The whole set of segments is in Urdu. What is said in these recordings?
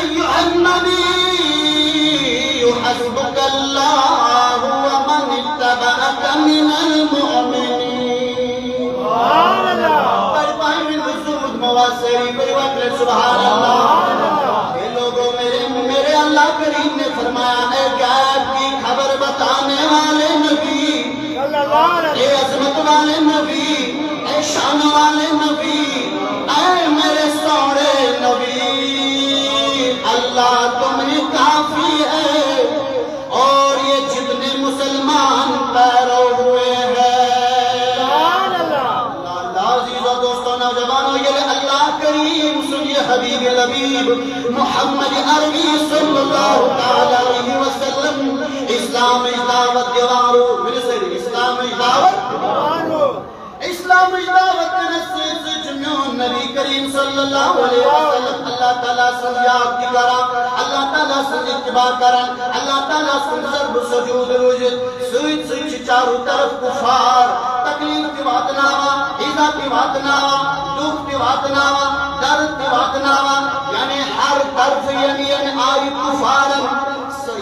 أيها النبي حسبك الله ومن اتبعك من المؤمنين. سبحان الله. طيب الوجود مواسری بری سبحان اللہ. یہ لوگوں میرے اللہ کریم نے فرمایا اے غیب کی خبر بتانے والے نبی، اے عظمت والے نبی، اے شان والے نبی، اے میرے سوڑے نبی، اللہ تمہیں کافی ہے اور یہ جتنے مسلمان پیرو ہوئے ہیں. اللہ عزیز و دوستوں نوجوانوں، یہ اللہ کریم سنیے حبیب لبیب محمد عربی صلی اللہ علیہ وسلم اسلام دعوت دیوارو اسلام دعوت نصیب سے جمیون نبی کریم صلی اللہ علیہ وسلم اللہ تعالیٰ سے یاد کی کرا، اللہ تعالیٰ سے اتباع کرا، اللہ تعالیٰ سے ضرب سجود روجت سوچ چاروں طرف کفار تکلیف کی واتناوا، ایزا کی واتناوا، دکھ کی واتناوا، درد کی واتناوا، یعنی ہر طرف یعنی آئی کفارن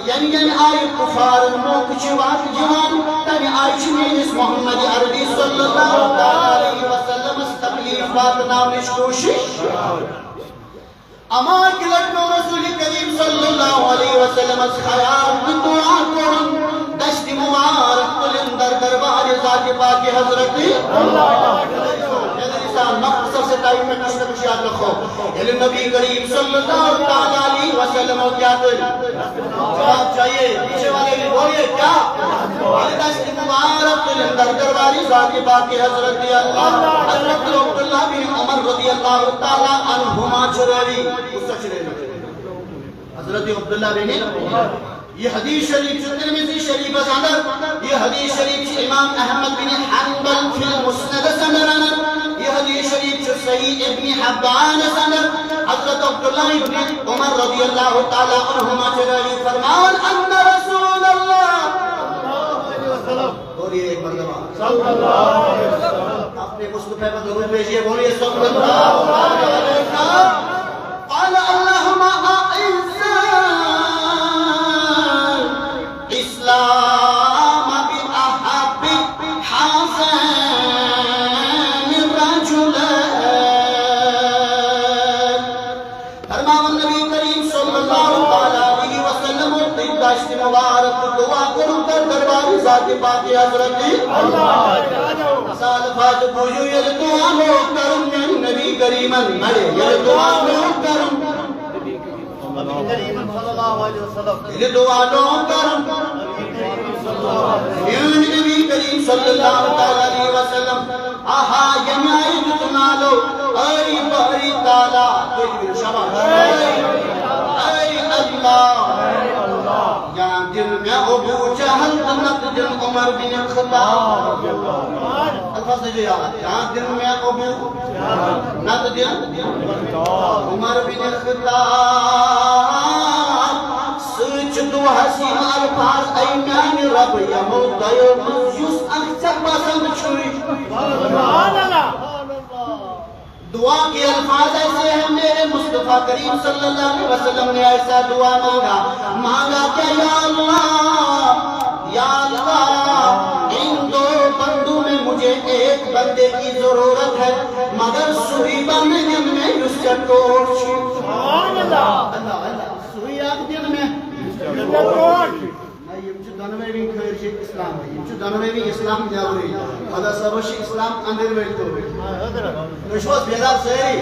یعنی آئی کفارن موکچی وات جوان تنی آئیچ مینس محمد عربی صلی اللہ علیہ وسلم اس تکلیف واتناوش کوشش اما کلٹنو رسول کریم صلی اللہ علیہ وسلم اس خیال دعا کرن دشت مبارک کلندر دربار ذات پاک حضرت مختصر سے ٹائم میں کچھ نہ کچھ یاد رکھو. یعنی نبی کریم صلی اللہ علیہ وسلم کیا کر جواب چاہیے پیچھے والے بھی بولیے کیا دشت مبارک کلندر دربار ذات پاک حضرت اللہ حضرت عبداللہ بن عمر رضی اللہ تعالیٰ عنہما چروی حضرت عبداللہ بن یہ حدیث شریف ترمذی شریف اندر یہ حدیث شریف امام احمد بن حنبل فی المسند اندر یہ حدیث شریف صحیح ابن حبان اندر حضرت عبداللہ بن عمر رضی اللہ تعالی عنہما چروی فرمان ان رسول اللہ بولیے ایک مرتبہ صلی اللہ علیہ وسلم اپنے مصطفی پر درود بھیجیے بولیے صلی اللہ علیہ وسلم قال اللهم اعز اسلام باحب حسن الرجلين. فرمان نبی کریم صلی اللہ علیہ وسلم دشت مبارک دعا کروں کر دربار ذات پاک حضرت سال فاج پوجو یہ دعا لو کروں نبی کریم یہ دعا لو کروں نبی کریم صلی اللہ علیہ وسلم یہ دعا لو کروں نبی کریم صلی اللہ علیہ وسلم آہا یمائی جتنالو اے باری تعالیٰ اے اللہ یہاں دل میں ابو جہل نت دل عمر بن الخطاب الفاظ جو یاد یہاں دل میں ابو نت دل عمر بن الخطاب سوچ دو حسین الفاظ ایمان رب یمو دیو مجیس اکثر پسند چھوئی دعا کے الفاظ ایسے ہیں میرے مصطفیٰ کریم صلی اللہ علیہ وسلم نے ایسا دعا مانگا کہ یا اللہ ان دو بندوں میں مجھے ایک بندے کی ضرورت ہے مگر سوئی بندے دل میں اس کا توڑ سبحان اللہ سوئی آپ دل میں دنوے بھی خیر شیخ اسلام ہے یہ دنوے بھی اسلام جاوری خدا صبح اسلام اندر بیٹھتے ہوئے نشوز بیدار سہری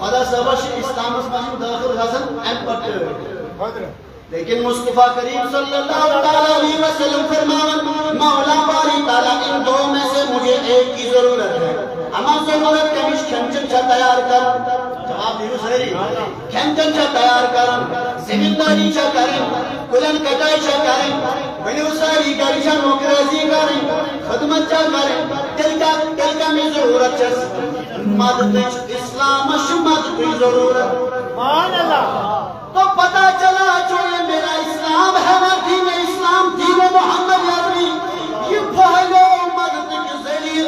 خدا صبح اسلام اس ماشم داخل حسن این پٹے ہوئے لیکن مصطفیٰ کریم صلی اللہ علیہ وسلم فرماون مولا باری تعالیٰ ان دو میں سے مجھے ایک کی ضرورت ہے اما ضرورت کمیش کھنچن چھا تیار کر جواب دیو سہری کھنچن چھا تیار کر زمینداری چھا کریں کلن کٹائی چھا کریں بلیو ساری گاڑی چھا نوکرازی کریں خدمت چھا کریں دل کا میں ضرورت چھا مدد اسلام مدد ضرورت مان اللہ تو پتا چلا جو یہ میرا اسلام ہے نا دین اسلام دین محمد عربی یہ پہلو مدد کے ذریعے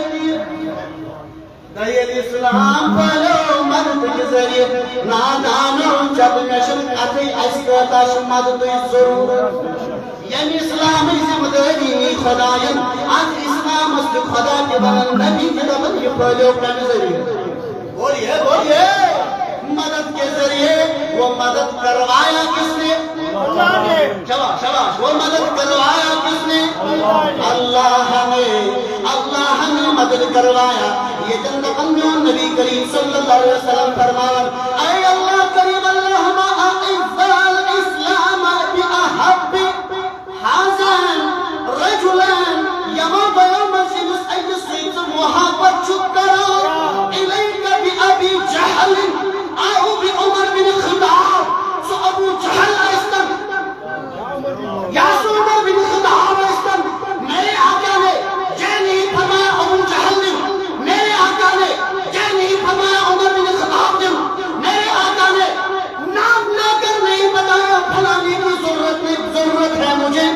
دین اسلام پہلو مدد کے ذریعہ نادانو جب نشر کتھے اس کتاش مدد ضرورت یعنی اسلام ذمہ داری خدایان آج اسلام است خدا کے بنن نبی کے دبن یہ پھیلو کم ذریعہ بولیے مدد کے ذریعے وہ مدد کروایا کس نے شباش وہ مدد کروایا کس نے اللہ نے مدد کروایا یہ چند بندوں نبی کریم صلی اللہ علیہ وسلم فرمان اے اللہ کریم اللہم اعز الاسلام باحب حازن رجلان یمام یوم سیمس ایس سیمس محبت شکرا الیک بی ابی جہل آؤ بی عمر بن خطاب سو ابو جہل ایستن یا سو عمر بن خطاب ایستن میرے آقا نے یہ نہیں فرمایا ابو جہل نے میرے آقا نے یہ نہیں فرمایا عمر بن خطاب نے میرے آقا نے نام نہ کر نہیں بتایا فلانی کی ضرورت ہے مجھے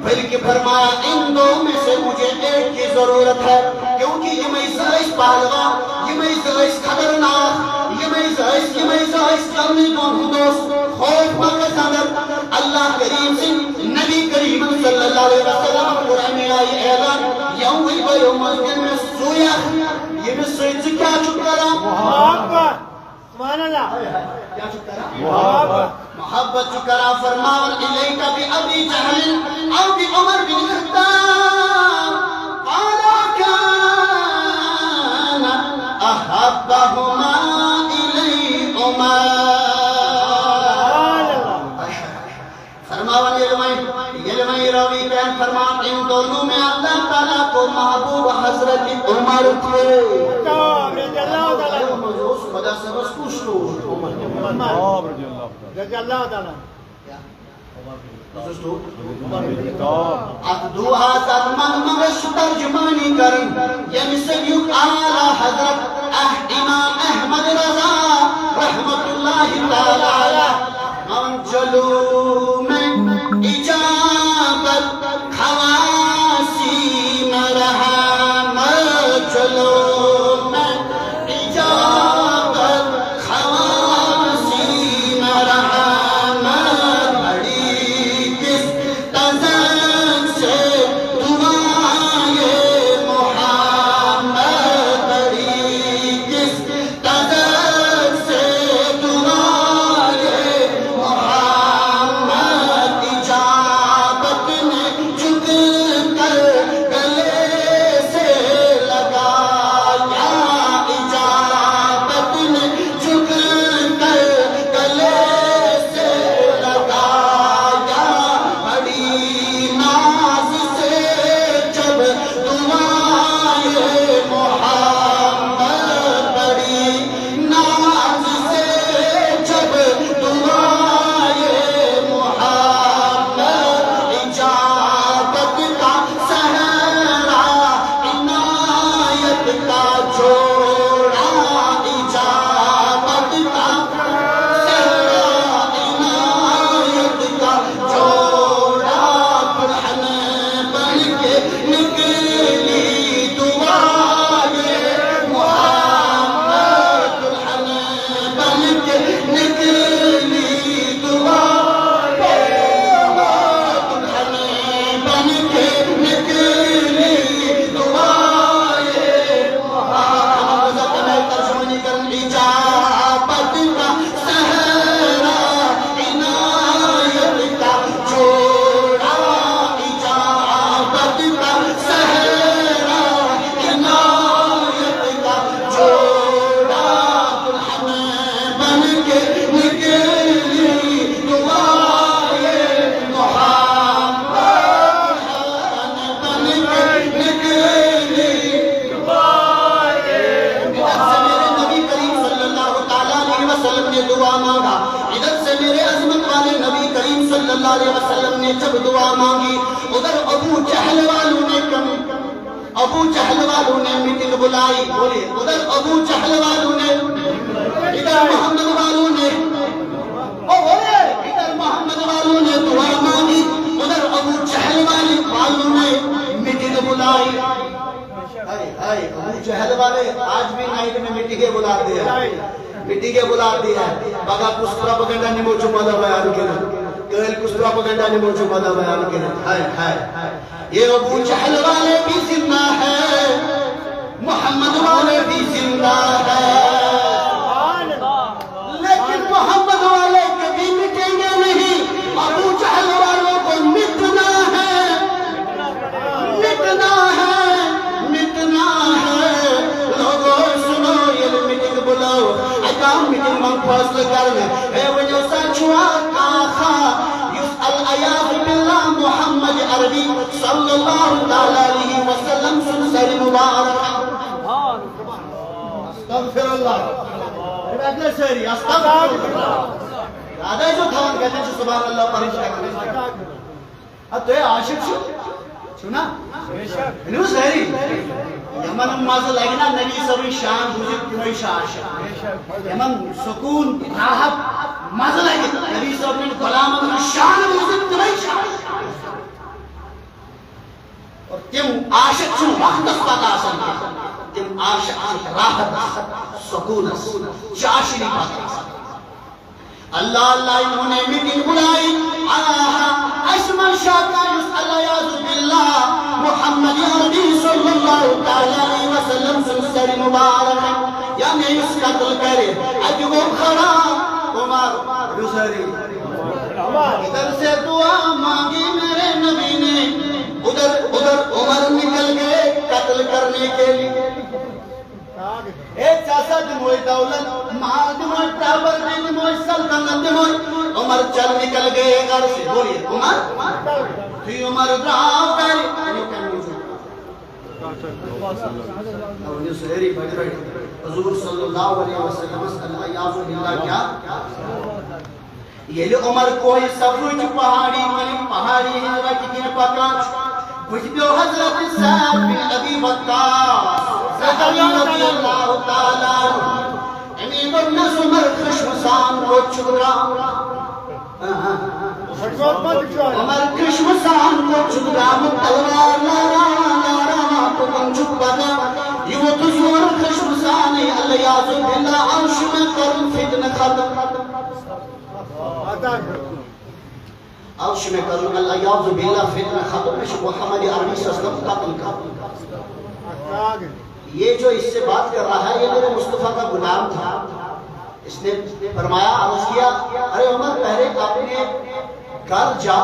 بلکہ فرمایا ان دو میں سے مجھے ایک کی ضرورت ہے کیونکہ یہ میں زائش پہلوان یہ میں زائش خبرناک یہ میں زائش جلنی دونوں دوست خوف مقصد اندر اللہ کریم سے نبی کریم صلی اللہ علیہ وسلم قرآن میں آئی اعلان یوم بیوم مسجد میں سویا یہ میں سوئی سے کیا چھکرا محبت سبحان اللہ کیا چھکرا محبت چھکرا فرماون الیکا بی ابی جہل او بی عمر بن خطاب قالا کان احبہما الی عمر فرماون یہ راوی بیان فرمان ان دونوں میں اللہ تعالیٰ کو محبوب حضرت عمر تھے خدا سے بس کچھ تو رضی اللہ تعالیٰ دوہا ساتھ مغش ترجمانی کرن یعنی سیوک آلہ حضرت امام احمد رضا رحمت اللہ تعالیٰ من جلو میں اجابت خواسی مرحمت جلو میں اجابت خواسی مرحمت بڑی کس تزن سے دعائے محمد بڑی کس تزن سے دعائے محمد اجابت نے جھک کر گلے سے لگایا اجابت نے جھک کر گلے سے لگایا بڑی ناز سے جب دعائے محمد بڑی ناز سے جب دعائے محمد اجابت کا سہرا عنایت کا جوڑا اجابت کا سہرا عنایت کا جوڑا برہن بن کے نکلی دعائے محمد برہن بن کے نکلی دعائے برہن بن کے نکلی دعائے محمد ترجمانی کرن اجابت کا سہرا عنایت کا جوڑا اجابت کا سہرا عنایت کا جوڑا برہن بن کے نکلی دعائے محمد برہن بن کے نکلی دعائے ادھر سے میرے عظمت والے نبی کریم صلی اللہ علیہ وسلم نے جب دعا مانگی ادھر ابو جہل والوں نے میٹنگ بلائی بولے ادھر ابو جہل والوں نے ادھر محمد والوں نے ادھر محمد والوں نے دعا مانگی ادھر ابو جہل والوں نے میٹنگ بلائی ابو جہل والے آج بھی نائٹ میں میٹنگیں بلاتے ہیں مٹی کے بلاتی ہے بگا کس پروپیگنڈا نمو چمادا بیان کرنا کل کس پروپیگنڈا نمو چمادا بیان کرنا ہائے یہ ابو جہل والے بھی زندہ ہے محمد والے بھی زندہ ہے لیکن محمد والے کبھی مٹیں گے نہیں ابو جہل والوں کو مٹنا ہے مٹنا ہے مٹنا ہے لوگوں سنو یہ میٹنگ بلاؤ اکام میٹنگ من فاصلہ کرنے اے ونیو سچوا آخا یسأل ایاض باللہ محمد عربی صلی اللہ علیہ وسلم سنسر مبارک استغفر اللہ اگلے سری استغفر اللہ آدھے جو تھوان کہتے ہیں سبحان اللہ پرشتہ کرنے اب تو یہ عاشق چھونا انہوں سہری یمن مازل لگنا نبی سبی شان بزرگ تنوی شاشا یمن سکون راحت مازل لگنا نبی سبی غلام اپنا شان بزرگ تنوی شاشا اور تم عاشق چھو وقت اس پاک آسان تم عاشق راحت سکون شاشری پاک آسان اللہ اللہ انہوں نے میٹنگ بلائی اشمن شاکر یسأل یعظ باللہ محمد عربی صلی اللہ علیہ وسلم سنسر مبارک یعنی اس قتل کرے اجو کھڑا عمر یسری ادھر سے دعا مانگی میرے نبی نے ادھر عمر نکل گئے قتل کرنے کے لیے ایک چاسا دموئی دولت ماں دموئی پرابر دموئی سلطنت دموئی عمر چل نکل گئے گھر سے بولیے عمر تھی عمر دراؤ کری انہوں سہری بج رہی حضور صلی اللہ علیہ وسلم صلی اللہ علیہ کیا یہ لئے عمر کوئی سفر جو پہاڑی ہندوہ کی دین پکاچ کچھ بھی حضرت سعد بن ابی وقاص رضی اللہ تعالیٰ امیر ابن عمر خشمسان کو چھڑا عمر خشمسان کو چھڑا تلوار لارا تو کم چھپا یہ تو زور خشمسان ہے اللہ یعظ باللہ عرش میں کرن فتن ختم عرش میں کرن اللہ یعظ باللہ فتن ختم محمد عربی صلی اللہ علیہ وسلم قتل یہ جو اس سے بات کر رہا ہے یہ میرے مصطفیٰ کا غلام تھا اس نے فرمایا عرض کیا ارے عمر پہلے اپنے گھر جا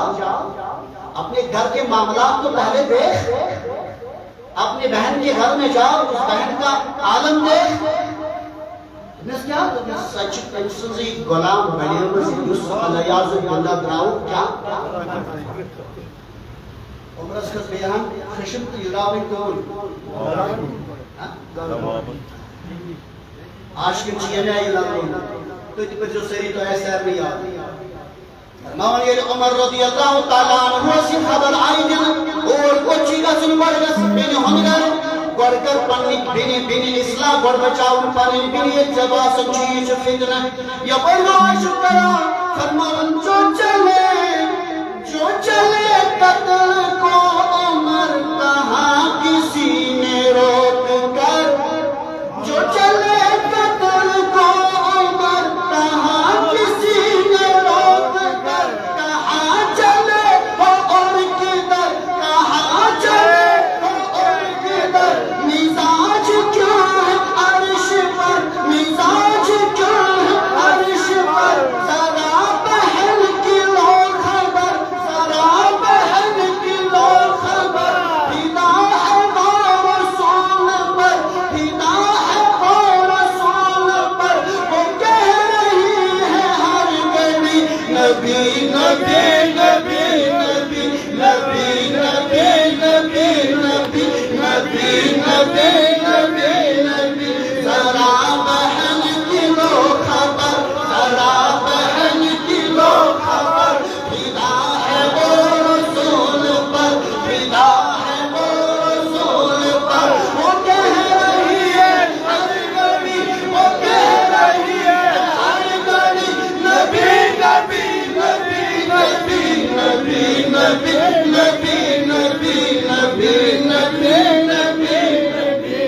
اپنے گھر کے معاملات تو پہلے دیکھ اپنی بہن کے گھر میں جا اس بہن کا عالم دیکھ اس کیا سچ کنسنزی غلام بنے یوسف علیہ اللہ دراؤ کیا عمرس کس بیان خشم تو یراوی کون عاشقین چیئے آئی لگون تو تی پر جو سری تو ایسا ہے بھی آئی موان یہ عمر رضی اللہ تعالیٰ عنہ سے خبر آئی دن اور کوچی کا سن پڑ رس بین ہنگر گوڑ کر پنی بینی اصلاح گوڑ بچاؤن پنی بینی اتبا سن چیز فتنہ یا بڑھا عاشق کرا فرمان جو چلے قتل کو عمر کہاں کسی نے روک کر جو چلے قتل کو عمر کہاں کسی نے روک کر کہاں چلے ہو اور کدھر کہاں چلے ہو اور کدھر مزاج کیوں ہے عرش پر مزاج کیوں ہے عرش پر ذرا بہن کی لو خبر ذرا بہن کی لو خبر فدا ہے وہ رسول پر فدا ہے وہ رسول پر وہ کہہ رہی ہے ہر گلی نبی نبی نبی نبی نبی نبی نبی نبی نبی نبی نبی نبی ذرا بہن کی لو خبر ذرا بہن کی لو خبر فدا ہے وہ رسول پر فدا ہے وہ رسول پر وہ کہہ رہی ہے ہر گلی وہ کہہ رہی ہے ہر گلی نبی نبی نبی نبی نبی نبی نبی نبی نبی نبی نبی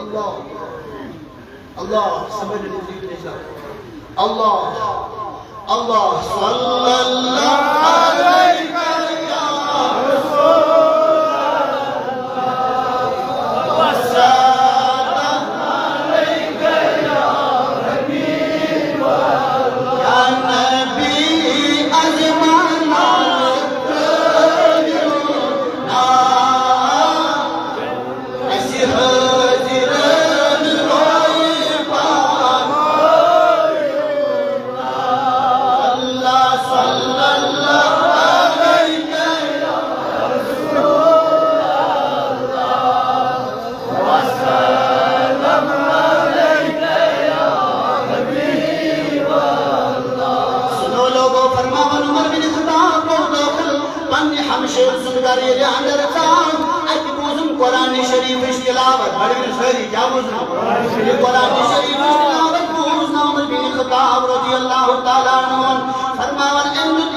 Allah, Allah, somebody repeat this out. Allah, Allah, sallallahu alayka ya Rasulullah, wa sallam alayka ya Habibullah, ya Nabi azmana قرآن شریف تلاوت بڑی سری کیا بوزنا قرآن شریف تلاوت بوزنا عمر بن خطاب رضی اللہ تعالیٰ عنہ فرماون امت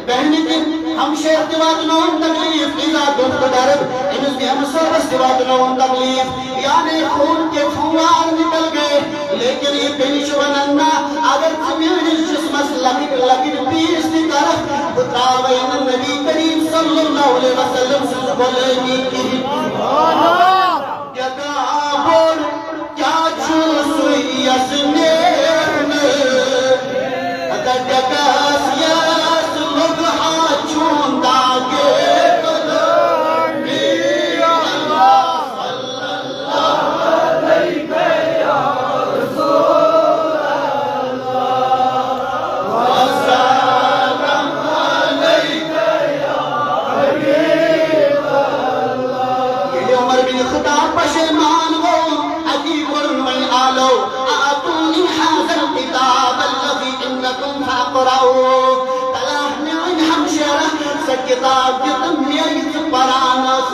بہن دن ہم شیر دیوات نون تکلیف اذا دفت درب امس بھی ہم سرس دیوات نون تکلیف یعنی خون کے فوار نکل گئے لیکن یہ بینش وننا اگر تمیونس جسمس لگن پیس دی طرف بتراوین النبی کریم صلی اللہ علیہ وسلم سے بولے گی کی جگہ بول کیا چوسوئی اسنین اگر جگہ سیاس مگہا چون داگے کتاب جتن میت پرانس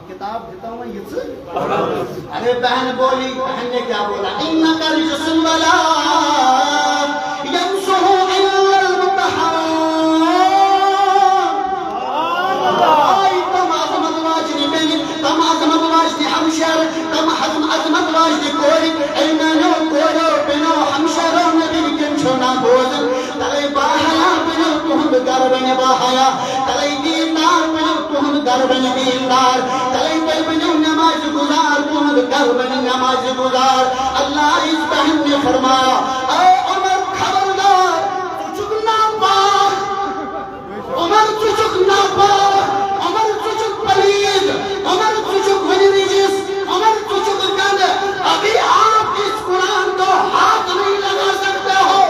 کتاب دیتا ہوں یہ سے ارے بہن بولی بہن نے کیا بولا انکا رجس ولا ینسو الا المتحان آئی تم عظمت واجنی بینی تم عظمت واجنی حمشر تم عظمت واجنی کوری اینانو کورو بینو حمشر نبی کن چھونا بوزن تلی باہیا بینو تہند گربن باہیا تلی دیندار بینو تہند گربن دیندار تلی بینو نماز گزار تہند گربن نماز گزار اللہ اس بہن نے فرمایا اے عمر خبردار چچک ناپاک عمر چچک ناپاک عمر چچک پلید عمر چچک ونریجس عمر چچک گند ابھی آپ اس قرآن کو ہاتھ نہیں لگا سکتے ہو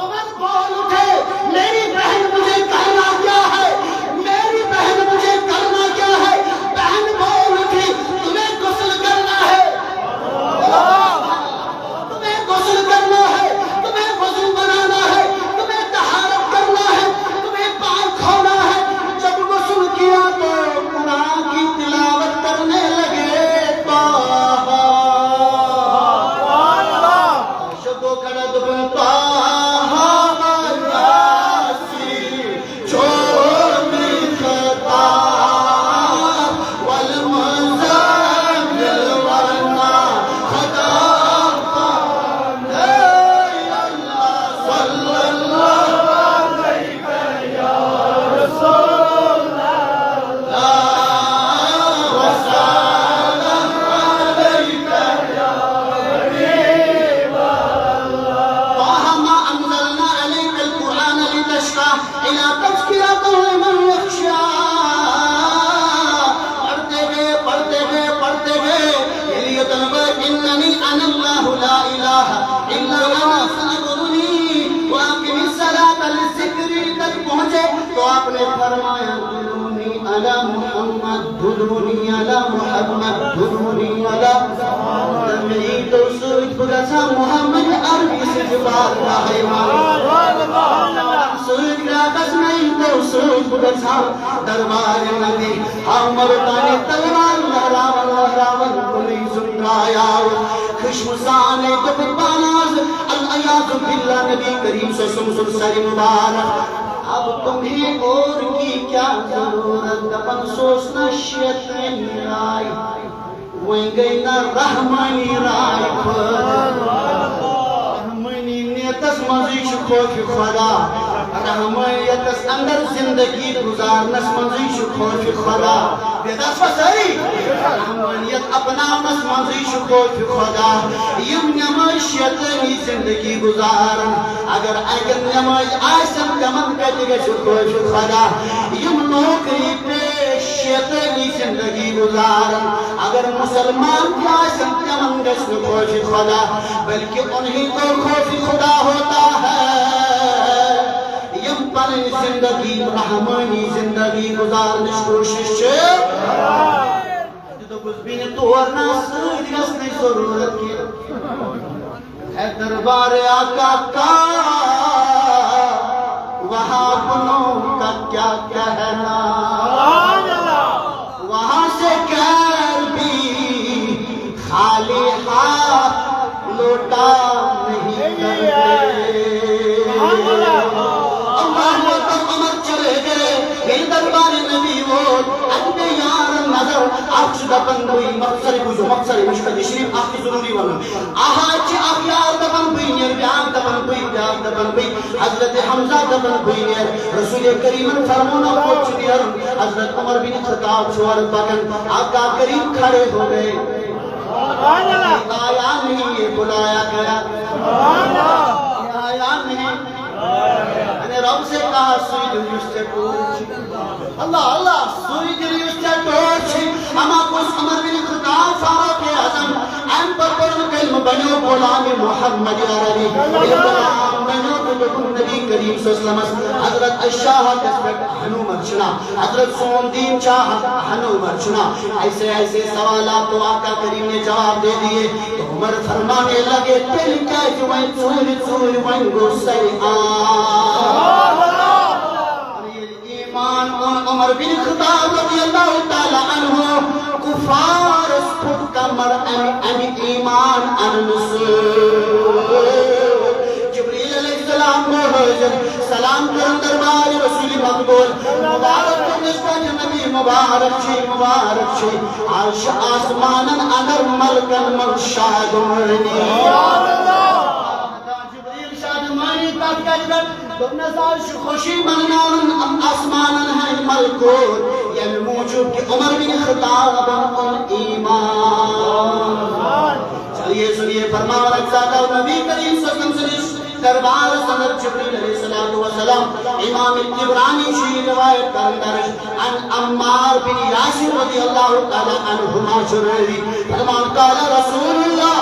عمر بول اٹھے میری بہن مجھے کہنا کیا ہے میری بہن مجھے کرنا کیا ہے بہن آپ نے فرمایا دلونی علی محمد دلونی علی محمد دلونی علی محمد میری دوست بگسا محمد عربی سے جبار کا حیوان سوید راکس نہیں دوست بگسا دربار نبی مرتانی تلوار لہراون لہراون کلی سنرایا خشمسانے کو باناز العیاض باللہ نبی کریم صلی اللہ علیہ وسلم سری مبارک اب تمہیں اور کی کیا ضرورت دپن سوچنا شیطان رائے وہیں گئی نا رحمانی رائے رحمانی نیتس مزیش خوف خدا رحمانیتس اندر زندگی گزارنس مزیش خوف خدا بیداس فساری رحمانیت اپناونس مزیش خوف خدا یم نمائی شیطانی زندگی گزارن اگر نمائی آسن کمن کتی گش خوف خدا یم نوکری پیش شیطانی زندگی گزارن اگر مسلمان کی آسن کمن گش خوف خدا بلکہ انہی کو خوف خدا ہوتا ہے پانی زندگی رحمانی زندگی گزارنش کوشش تو کچھ بھی نے توڑنا سوچ گسنے ضرورت کی ہے دربار آقا کا وہاں گنوں کا کیا کہنا وہاں سے کہر بھی خالی ہاتھ لوٹا نہیں کرتے دپن بھئی مقصر بوجھو مقصر مشکل شریف آخی ضروری والا آہاچی اخیار دپن بھئی نیر بیان دپن بھئی بیان دپن بھئی حضرت حمزہ دپن بھئی نیر رسول کریم فرمونا پوچھ دیر حضرت عمر بن خطاب شوار بکن آقا کریم کھڑے ہو گئے آیا نہیں یہ بلایا گیا آیا نہیں میں نے رب سے کہا سوئی دلیوس سے ٹوچ اللہ اللہ سوئی دلیوس سے ٹوچ اما کس عمر بن خطاب فاروق اعظم ان پر قرن کلم بنو غلام محمد عربی غلام بنو بکم نبی کریم صلی اللہ علیہ وسلم حضرت الشاہ کسبت حنو مرچنا حضرت سون دین چاہ حنو مرچنا ایسے ایسے سوالات تو آقا کریم نے جواب دے دیئے تو عمر فرمانے لگے تل کیا جو میں چور چور ونگو سری ایمان عمر بن خطاب رضی اللہ تعالی عنہ کفار اسپت کمر امی ایمان انسو جبریل علیہ السلام محجر سلام کرن دربار رسول مقبول مبارک نسبت نبی مبارک چی عرش آسمانن اندر ملکن مرشاد مرنی نظر خوشی منان آسمانن ہے ملکوت یعنی موجود کہ عمر بن خطاب ان ایمان چلیے سنیے فرمان اجزادہ نبی کریم صلی اللہ علیہ وسلم دربار صدر جبریل علیہ السلام امام الطبرانی شیعہ روایت کرندرش ان عمار بن یاسر رضی اللہ تعالی عنہما شروعی فرمان قال رسول اللہ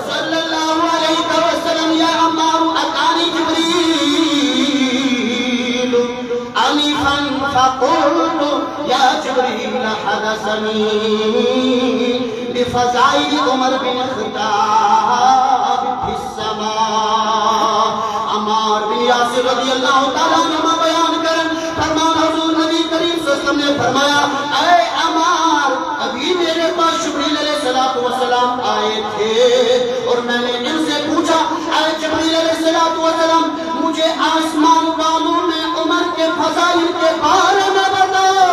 صلی اللہ علیہ وسلم یا عمار اتانی جبریل انفا فقلت یا جبریل حدثنی بفضائل عمر بن خطاب فی السماء عمار بن یاسر رضی اللہ تعالیٰ عنہ بیان کرن فرمان حضور نبی کریم صلی اللہ علیہ وسلم نے فرمایا اے عمار ابھی میرے پاس جبریل علیہ السلام آئے تھے اور میں نے ان سے پوچھا اے جبریل علیہ السلام مجھے آسمان والوں میں عمر کے فضائل کے بارے میں بتاؤ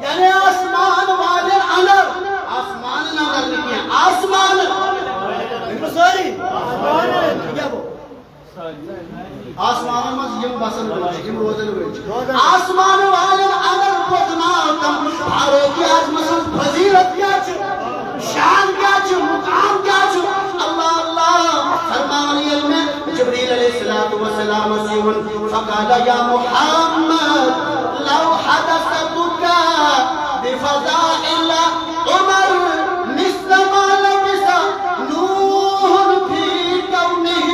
یعنی آسمان والے اندر آسمان نظر نہیں ہے آسمان آسمان مز یم بسن وچ یم روزن وچ آسمان والے اندر پتنا تم فاروق اعظم فضیلت کیا چھ شان کیا چھ مقام کیا چھ اللہ اللہ فرمان علم جبریل علیہ السلام مسیحن فقال یا محمد لو حدثتك بفضائل عمر مثل ما لبس نوح في كونه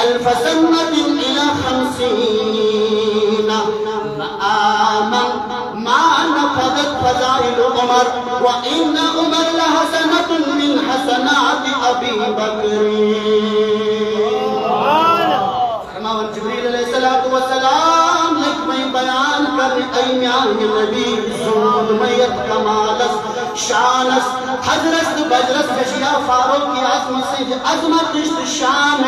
ألف سنة إلى 50 عاما ما نفذت فضائل عمر وإن عمر لحسنة من حسنات أبي بكر. فرماون جبریل علیہ السلام میں بیان کر ایمیان نبی زود میت کمالس شانس حضرت بجرس فشیا فاروق کی عظمت سے عظمت رشت شان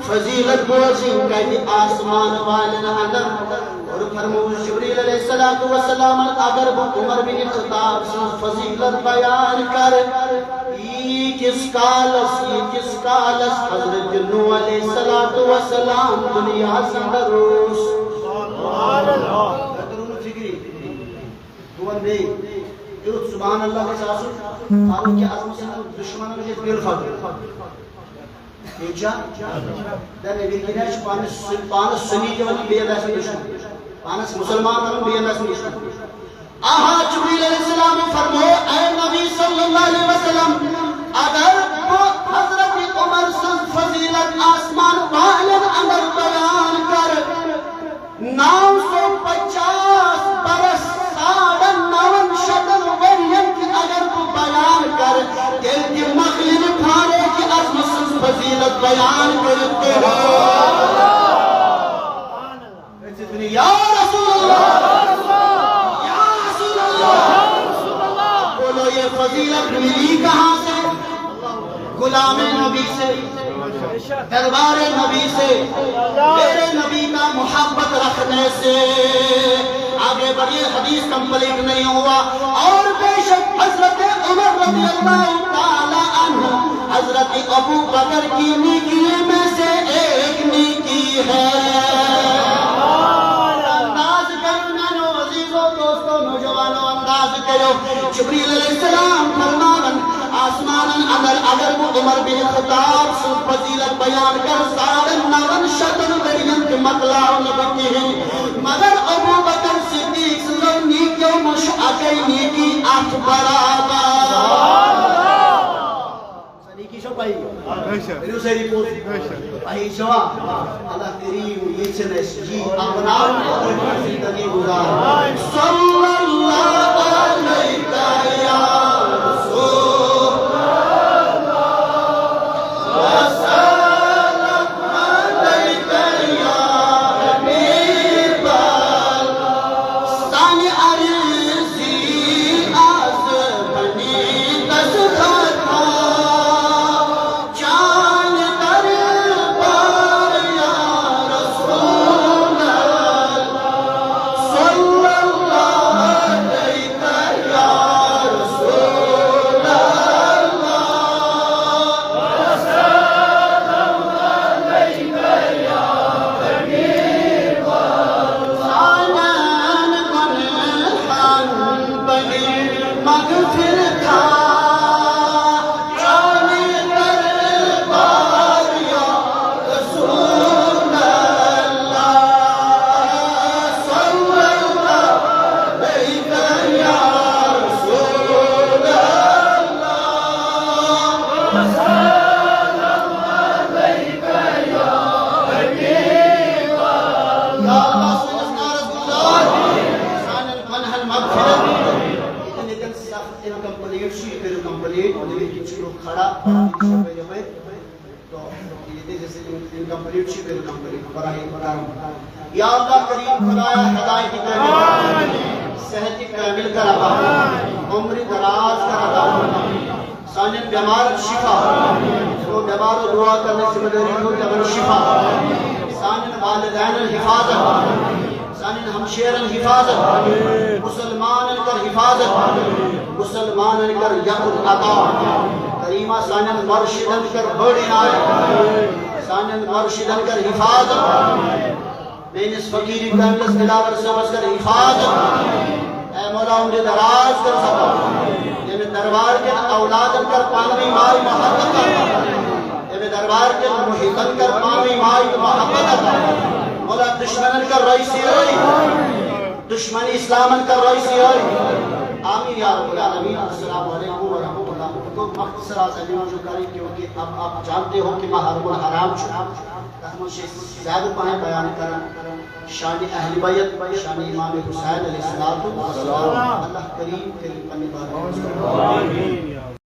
فضیلت بوزی کہتی آسمان والن اندر اور فرموز جبریل علیہ السلام اگر وہ عمر بن خطاب سے فضیلت بیان کر یہ کس کالس حضرت نوح علیہ السلام دنیا سندروس درون فکری دون بے یوت سبحان اللہ کے ساسو فاروق کی عظمت سے دشمنوں کے دل فضل ایجا در نبی کی نیش پانس سنی کے وقت بے اللہ سے دشمن پانس مسلمان کرن بے اللہ سے دشمن آہا جبریل علیہ السلام فرمو اے نبی صلی اللہ علیہ وسلم اگر وہ حضرت عمر سے فضیلت آسمان والن اندر بیان کر 950 برس 9.5 شتر ورین کی اگر وہ بیان کر دل کی مخلن کھانے کی عظمت سے فضیلت بیان کرتے ہو یا رسول اللہ یا رسول اللہ بولو یہ فضیلت ملی کہاں سے؟ غلام نبی سے دربار نبی سے میرے نبی کا محبت رکھنے سے آگے بڑھئے حدیث کمپلیٹ نہیں ہوا اور بے شک حضرت عمر رضی اللہ تعالی عنہ حضرت ابو بکر کی نیکی میں سے ایک نیکی ہے انداز کرو نانو عزیزو دوستو نوجوانو انداز کرو جبریل علیہ السلام فرماون آسمان اندر اگر وہ عمر بن خطاب سے فضیلت بیان کر 9.5 شتر ورین کے مطلع نبی ہیں مگر ابو بکر صدیق سے نیکیوں مشعقی نیکی 8 برابر نیکی شو پائی میرے اسے ریپورٹ پائی شوا اللہ کریم یہ چنش جی اپنا زندگی گزار صلی اللہ علیہ یا یا اللہ کریم خدایا ہدایت کامل صحت کامل کر عطا عمر دراز کر عطا سانن بیمار شفا جو بیمار دعا کرنے سے مدری ہو تمن شفا سانن والدین الحفاظت سانن ہمشیر الحفاظت مسلمان کر حفاظت مسلمان کر یقین عطا کریمہ سانن مرشدن کر بڑی آئے سانن مرشدن کر حفاظت میں اس فقیری کاملس دلاور سمجھ کر حفاظت اے مولا مجھے دراز کر سکا یعنی دربار کے اولادن کر پانوی مائی محبت کر یعنی دربار کے محیطن کر پانوی مائی محبت کر مولا دشمنن کر رئیسی ہوئی دشمنی اسلامن کر رئیسی ہوئی آمین یا رب العالمین. السلام علیکم ورحمۃ اللہ. تو مختصر آسانی جو کریں کیونکہ اب آپ جانتے ہو کہ محرم الحرام زیادہ پہیں بیان کریں شان اہل بیت شان امام حسین علیہ السلام. اللہ کریم کریم پنی بار.